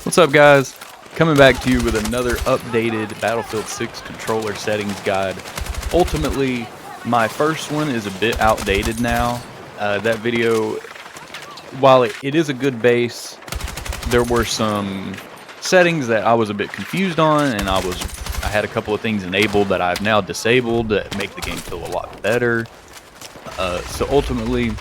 What's up, guys? Coming back to you with another updated Battlefield 6 controller settings guide. Ultimately, my first one is a bit outdated now. That video, while it is a good base, there were some settings that I was a bit confused on, and I had a couple of things enabled that I've now disabled that make the game feel a lot better. So ultimately,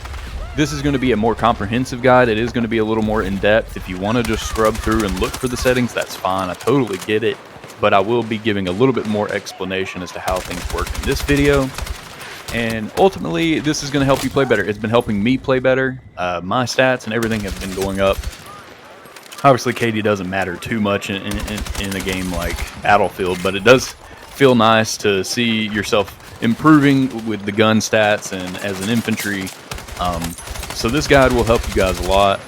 this is going to be a more comprehensive guide. It is going to be a little more in-depth. If you want to just scrub through and look for the settings, that's fine. I totally get it. But I will be giving a little bit more explanation as to how things work in this video. And ultimately, this is going to help you play better. It's been helping me play better. My stats and everything have been going up. Obviously, KD doesn't matter too much in a game like Battlefield, but it does feel nice to see yourself improving with the gun stats and as an infantry. So this guide will help you guys a lot,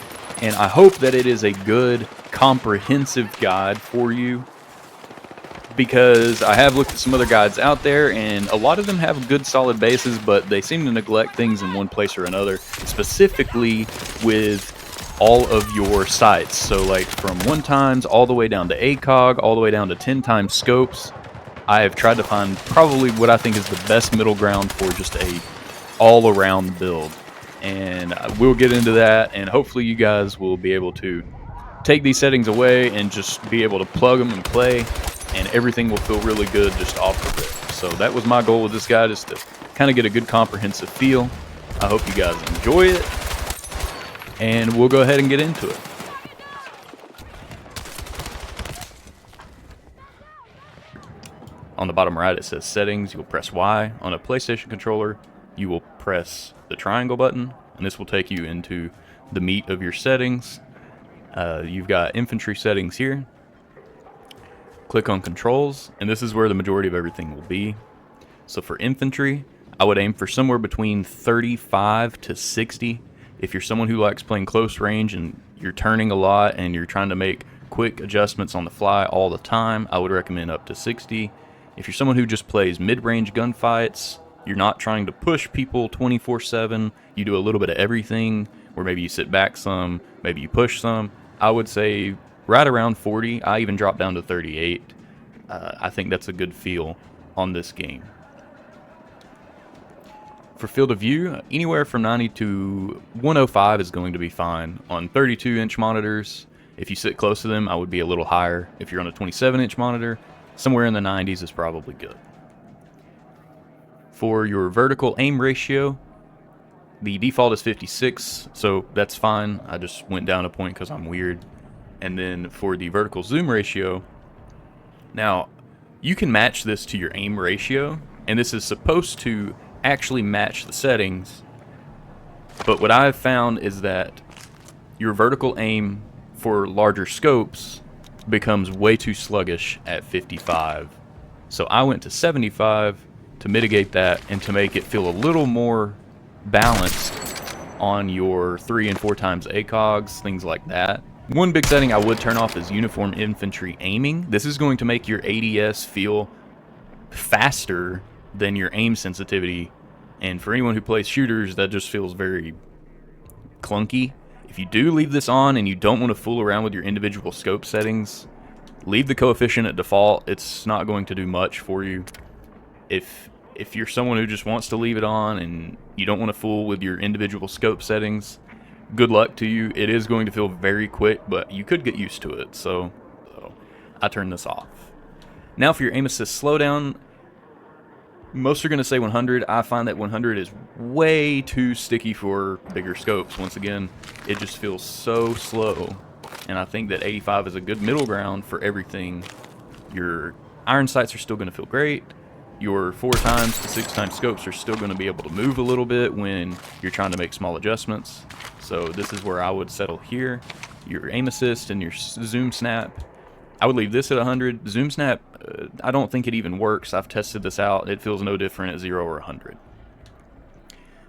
and I hope that it is a good, comprehensive guide for you, because I have looked at some other guides out there, and a lot of them have good, solid bases, but they seem to neglect things in one place or another, specifically with all of your sights. So like from 1x all the way down to ACOG, all the way down to 10x scopes. I have tried to find probably what I think is the best middle ground for just a all-around build. And we'll get into that, and hopefully you guys will be able to take these settings away and just be able to plug them and play, and everything will feel really good just off of it. So that was my goal with this guide, is to kind of get a good comprehensive feel. I hope you guys enjoy it, and we'll go ahead and get into it. On the bottom right it says settings. You'll press Y. On a PlayStation controller you will press the triangle button, and this will take you into the meat of your settings. You've got infantry settings here. Click on controls, and this is where the majority of everything will be. So for infantry, I would aim for somewhere between 35 to 60. If you're someone who likes playing close range and you're turning a lot and you're trying to make quick adjustments on the fly all the time, I would recommend up to 60. If you're someone who just plays mid-range gunfights, you're not trying to push people 24/7, you do a little bit of everything, or maybe you sit back some, maybe you push some, I would say right around 40. I even dropped down to 38. I think that's a good feel on this game. For field of view, anywhere from 90 to 105 is going to be fine. On 32-inch monitors, if you sit close to them, I would be a little higher. If you're on a 27-inch monitor, somewhere in the 90s is probably good. For your vertical aim ratio, the default is 56, so that's fine. I just went down a point because I'm weird. And then for the vertical zoom ratio, now you can match this to your aim ratio, and this is supposed to actually match the settings. But what I've found is that your vertical aim for larger scopes becomes way too sluggish at 55. So I went to 75 to mitigate that and to make it feel a little more balanced on your 3 and 4x ACOGs, things like that. One big setting I would turn off is uniform infantry aiming. This is going to make your ADS feel faster than your aim sensitivity, and for anyone who plays shooters, that just feels very clunky. If you do leave this on and you don't want to fool around with your individual scope settings, leave the coefficient at default. It's not going to do much for you. If you're someone who just wants to leave it on and you don't want to fool with your individual scope settings, good luck to you. It is going to feel very quick, but you could get used to it, so I turned this off. Now for your aim assist slowdown, most are going to say 100. I find that 100 is way too sticky for bigger scopes. Once again, it just feels so slow, and I think that 85 is a good middle ground for everything. Your iron sights are still going to feel great. Your 4x to 6x scopes are still going to be able to move a little bit when you're trying to make small adjustments. So this is where I would settle here. Your aim assist and your zoom snap, I would leave this at 100. Zoom snap, I don't think it even works. I've tested this out. It feels no different at 0 or 100.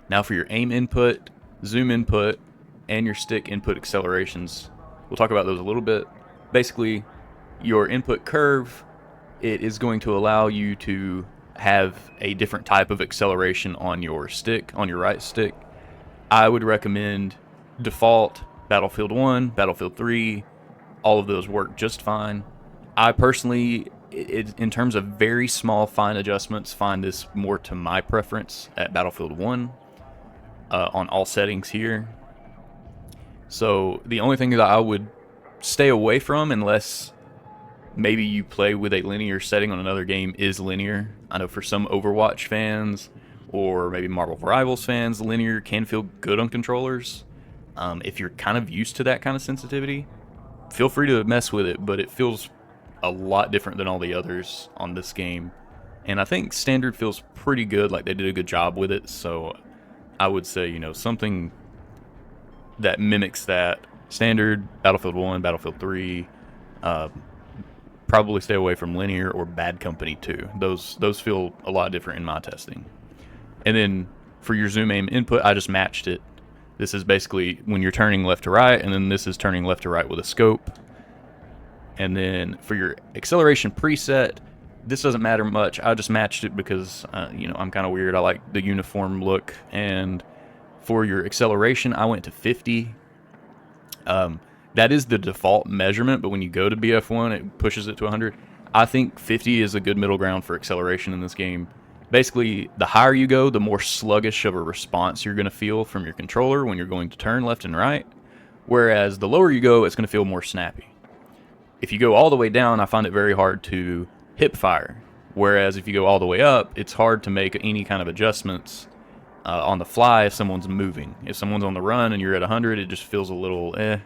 Now for your aim input, zoom input, and your stick input accelerations, we'll talk about those a little bit. Basically, your input curve, it is going to allow you to have a different type of acceleration on your stick, on your right stick. I would recommend default Battlefield 1, Battlefield 3, all of those work just fine. I personally, in terms of very small, fine adjustments, find this more to my preference at Battlefield 1 on all settings here. So the only thing that I would stay away from, unless maybe you play with a linear setting on another game, is linear. I know for some Overwatch fans or maybe Marvel Rivals fans, linear can feel good on controllers. If you're kind of used to that kind of sensitivity, feel free to mess with it, but it feels a lot different than all the others on this game. And I think standard feels pretty good, like they did a good job with it, so I would say, you know, something that mimics that. Standard, Battlefield 1, Battlefield 3, probably stay away from linear or Bad Company 2. Those feel a lot different in my testing. And then for your zoom aim input, I just matched it. This is basically when you're turning left to right, and then this is turning left to right with a scope. And then for your acceleration preset, this doesn't matter much. I just matched it because, you know, I'm kind of weird. I like the uniform look. And for your acceleration, I went to 50. That is the default measurement, but when you go to BF1, it pushes it to 100. I think 50 is a good middle ground for acceleration in this game. Basically, the higher you go, the more sluggish of a response you're going to feel from your controller when you're going to turn left and right. Whereas the lower you go, it's going to feel more snappy. If you go all the way down, I find it very hard to hip fire. Whereas if you go all the way up, it's hard to make any kind of adjustments on the fly if someone's moving. If someone's on the run and you're at 100, it just feels a little eh.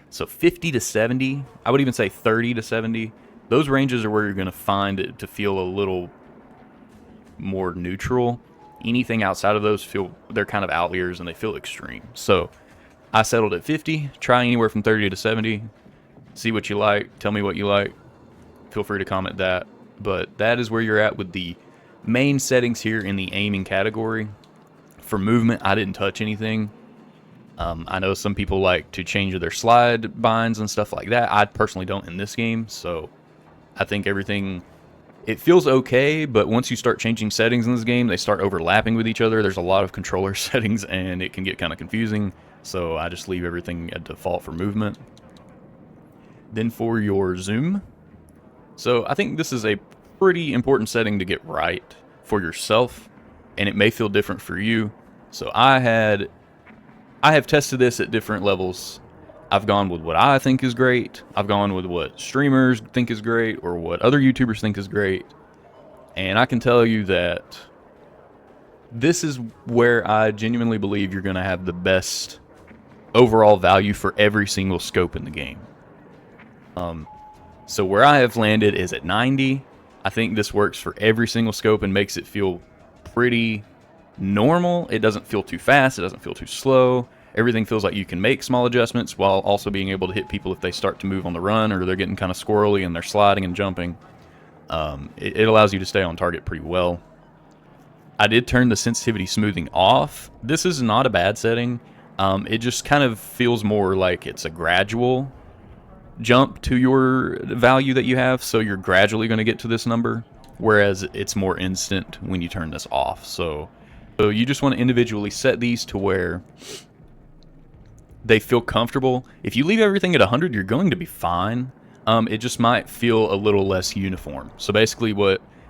So 50 to 70, I would even say 30 to 70, those ranges are where you're going to find it to feel a little more neutral. Anything outside of those they're kind of outliers and they feel extreme. So I settled at 50, try anywhere from 30 to 70, see what you like, tell me what you like, feel free to comment that. But that is where you're at with the main settings here in the aiming category. For movement, I didn't touch anything. I know some people like to change their slide binds and stuff like that. I personally don't in this game, so I think everything, it feels okay, but once you start changing settings in this game, they start overlapping with each other. There's a lot of controller settings, and it can get kind of confusing, so I just leave everything at default for movement. Then for your zoom, so I think this is a pretty important setting to get right for yourself, and it may feel different for you. So I have tested this at different levels. I've gone with what I think is great. I've gone with what streamers think is great or what other YouTubers think is great. And I can tell you that this is where I genuinely believe you're going to have the best overall value for every single scope in the game. So where I have landed is at 90. I think this works for every single scope and makes it feel pretty normal. It doesn't feel too fast. It doesn't feel too slow. Everything feels like you can make small adjustments while also being able to hit people if they start to move on the run or they're getting kind of squirrely and they're sliding and jumping. It allows you to stay on target pretty well. I did turn the sensitivity smoothing off. This is not a bad setting. It just kind of feels more like it's a gradual jump to your value that you have, so you're gradually going to get to this number, whereas it's more instant when you turn this off. So you just want to individually set these to where they feel comfortable. If you leave everything at 100, you're going to be fine. It just might feel a little less uniform. So basically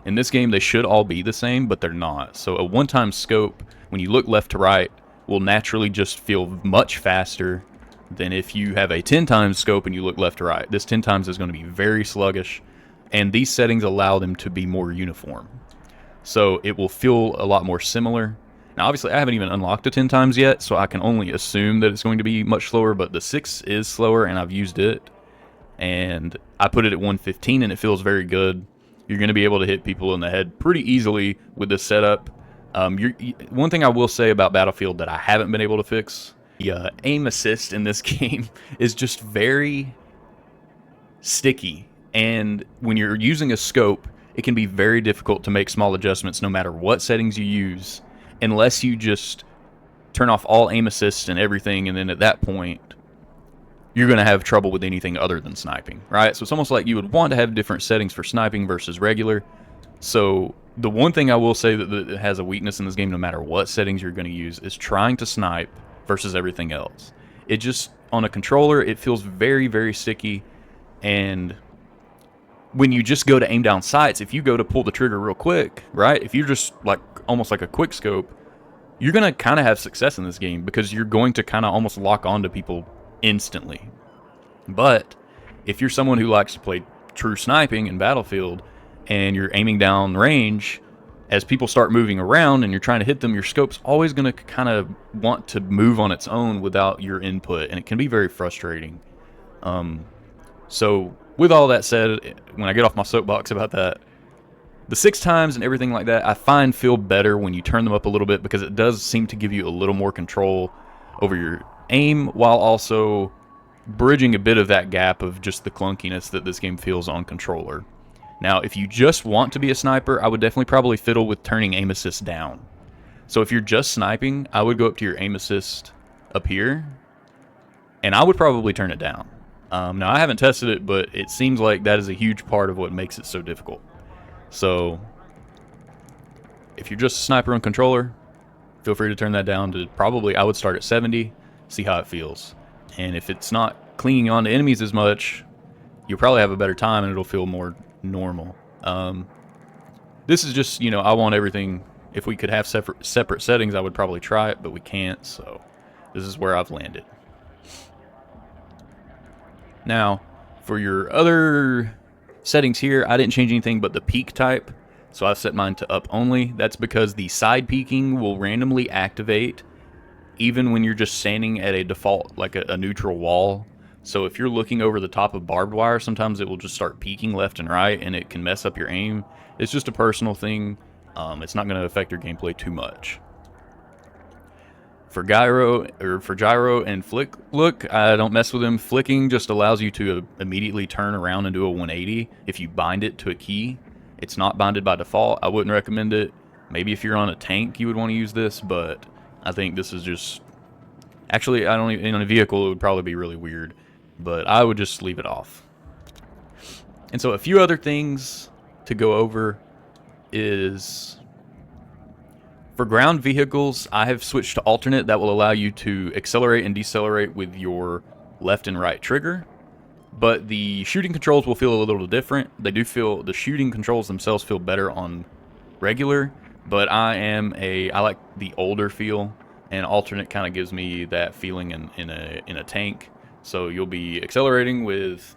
in this game, they should all be the same, but they're not. So a one-time scope, when you look left to right, will naturally just feel much faster than if you have a 10 times scope and you look left to right. This 10 times is going to be very sluggish, and these settings allow them to be more uniform. So it will feel a lot more similar. Now, obviously, I haven't even unlocked the 10 times yet, so I can only assume that it's going to be much slower, but the 6 is slower, and I've used it. And I put it at 115, and it feels very good. You're going to be able to hit people in the head pretty easily with this setup. One thing I will say about Battlefield that I haven't been able to fix, the aim assist in this game is just very sticky. And when you're using a scope, it can be very difficult to make small adjustments no matter what settings you use, unless you just turn off all aim assist and everything, and then at that point, you're going to have trouble with anything other than sniping, right? So it's almost like you would want to have different settings for sniping versus regular. So the one thing I will say that has a weakness in this game, no matter what settings you're going to use, is trying to snipe versus everything else. It just, on a controller, it feels very, very sticky. And when you just go to aim down sights, if you go to pull the trigger real quick, right? If you're just like almost like a quick scope, you're going to kind of have success in this game because you're going to kind of almost lock onto people instantly. But if you're someone who likes to play true sniping in Battlefield and you're aiming down range, as people start moving around and you're trying to hit them, your scope's always going to kind of want to move on its own without your input, and it can be very frustrating. So with all that said, when I get off my soapbox about that, the 6 times and everything like that, I find feel better when you turn them up a little bit because it does seem to give you a little more control over your aim while also bridging a bit of that gap of just the clunkiness that this game feels on controller. Now, if you just want to be a sniper, I would definitely probably fiddle with turning aim assist down. So if you're just sniping, I would go up to your aim assist up here, and I would probably turn it down. Now, I haven't tested it, but it seems like that is a huge part of what makes it so difficult. So if you're just a sniper on controller, feel free to turn that down to probably, I would start at 70, see how it feels. And if it's not clinging on to enemies as much, you'll probably have a better time and it'll feel more normal. This is just, you know, I want everything. If we could have separate settings, I would probably try it, but we can't, so this is where I've landed. Now, for your other settings here, I didn't change anything but the peek type, so I've set mine to up only. That's because the side peeking will randomly activate even when you're just standing at a default, like a neutral wall. So if you're looking over the top of barbed wire, sometimes it will just start peeking left and right, and it can mess up your aim. It's just a personal thing. It's not going to affect your gameplay too much. For gyro and flick look, I don't mess with them. Flicking just allows you to immediately turn around and do a 180 if you bind it to a key. It's not binded by default. I wouldn't recommend it. Maybe if you're on a tank, you would want to use this, but I think this is just... Actually, I don't even... In a vehicle, it would probably be really weird, but I would just leave it off. And so a few other things to go over is... For ground vehicles, I have switched to alternate. That will allow you to accelerate and decelerate with your left and right trigger. But the shooting controls will feel a little different. They do feel... The shooting controls themselves feel better on regular, but I like the older feel, and alternate kind of gives me that feeling in a tank. So you'll be accelerating with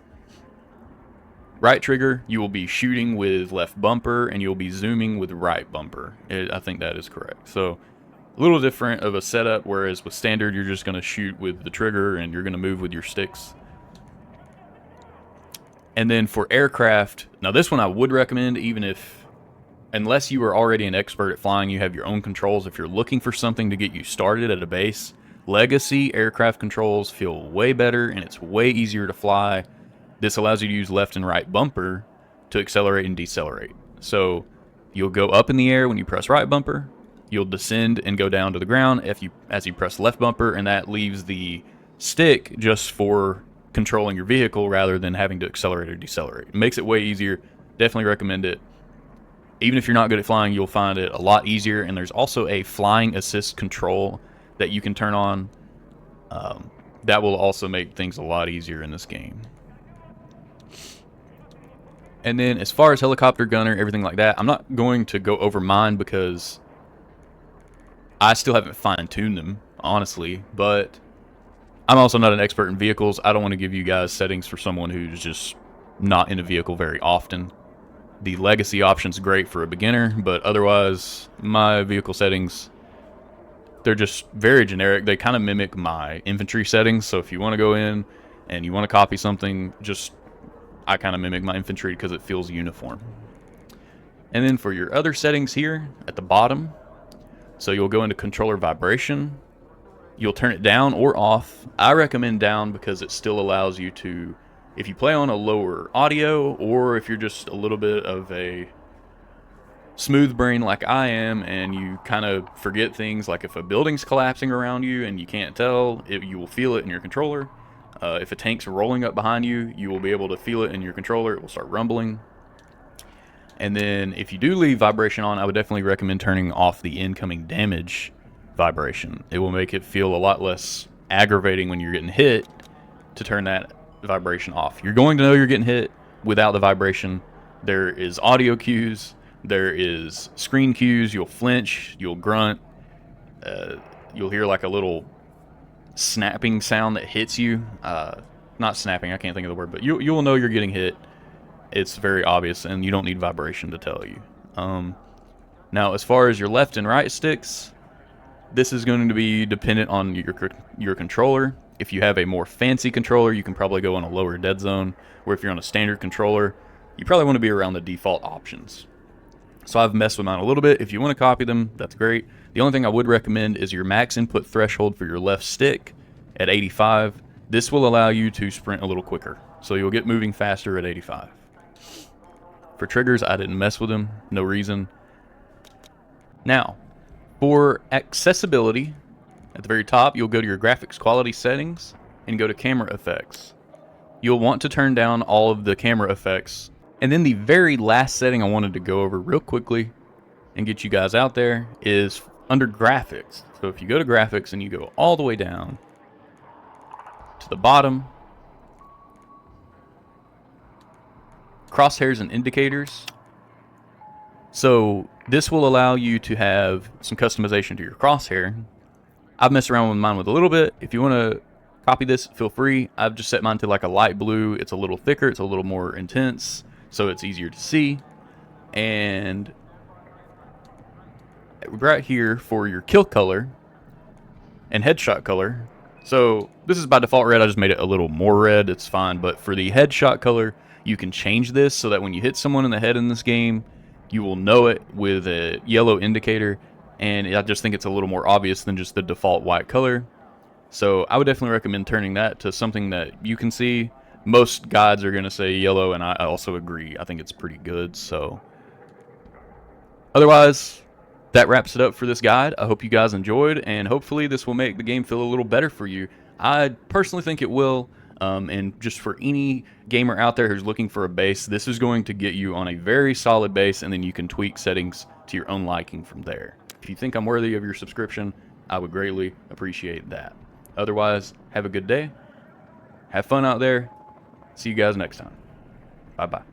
right trigger, you will be shooting with left bumper, and you'll be zooming with right bumper. I think that is correct. So a little different of a setup, whereas with standard, you're just going to shoot with the trigger and you're going to move with your sticks. And then for aircraft, now this one I would recommend, unless you are already an expert at flying, you have your own controls. If you're looking for something to get you started at a base, legacy aircraft controls feel way better and it's way easier to fly. This allows you to use left and right bumper to accelerate and decelerate. So you'll go up in the air when you press right bumper, you'll descend and go down to the ground as you press left bumper, and that leaves the stick just for controlling your vehicle rather than having to accelerate or decelerate. It makes it way easier. Definitely recommend it. Even if you're not good at flying, you'll find it a lot easier, and there's also a flying assist control that you can turn on. That will also make things a lot easier in this game. And then as far as helicopter gunner, everything like that, I'm not going to go over mine because I still haven't fine-tuned them, honestly. But I'm also not an expert in vehicles. I don't want to give you guys settings for someone who's just not in a vehicle very often. The legacy option's great for a beginner, but otherwise, my vehicle settings, they're just very generic. They kind of mimic my infantry settings. So if you want to go in and you want to copy something, I kind of mimic my infantry because it feels uniform. And then for your other settings here at the bottom, so you'll go into controller vibration. You'll turn it down or off. I recommend down because it still allows you to, if you play on a lower audio, or if you're just a little bit of a smooth brain like I am and you kind of forget things, like if a building's collapsing around you and you can't tell, you will feel it in your controller. If a tank's rolling up behind you, you will be able to feel it in your controller. It will start rumbling. And then if you do leave vibration on, I would definitely recommend turning off the incoming damage vibration. It will make it feel a lot less aggravating when you're getting hit to turn that vibration off. You're going to know you're getting hit without the vibration. There is audio cues. There is screen cues. You'll flinch. You'll grunt. You'll hear like a little snapping sound that hits you. Not snapping, I can't think of the word, but you will know you're getting hit. It's very obvious, and you don't need vibration to tell you. Now, as far as your left and right sticks, this is going to be dependent on your controller. If you have a more fancy controller, you can probably go on a lower dead zone, where if you're on a standard controller, you probably want to be around the default options. So I've messed with mine a little bit. If you want to copy them, that's great. The only thing I would recommend is your max input threshold for your left stick at 85. This will allow you to sprint a little quicker, so you'll get moving faster at 85. For triggers, I didn't mess with them, no reason. Now, for accessibility, at the very top, you'll go to your graphics quality settings and go to camera effects. You'll want to turn down all of the camera effects. And then the very last setting I wanted to go over real quickly and get you guys out there is under graphics. So if you go to graphics and you go all the way down to the bottom, crosshairs and indicators. So this will allow you to have some customization to your crosshair. I've messed around with mine with a little bit. If you want to copy this, feel free. I've just set mine to like a light blue. It's a little thicker. It's a little more intense, so it's easier to see. And right here for your kill color and headshot color. So this is by default red. I just made it a little more red. It's fine. But for the headshot color, you can change this so that when you hit someone in the head in this game, you will know it with a yellow indicator. And I just think it's a little more obvious than just the default white color. So I would definitely recommend turning that to something that you can see. Most guides are going to say yellow, and I also agree. I think it's pretty good. So otherwise, that wraps it up for this guide. I hope you guys enjoyed, and hopefully this will make the game feel a little better for you. I personally think it will. And just for any gamer out there who's looking for a base, this is going to get you on a very solid base, and then you can tweak settings to your own liking from there. If you think I'm worthy of your subscription, I would greatly appreciate that. Otherwise, have a good day. Have fun out there. See you guys next time. Bye-bye.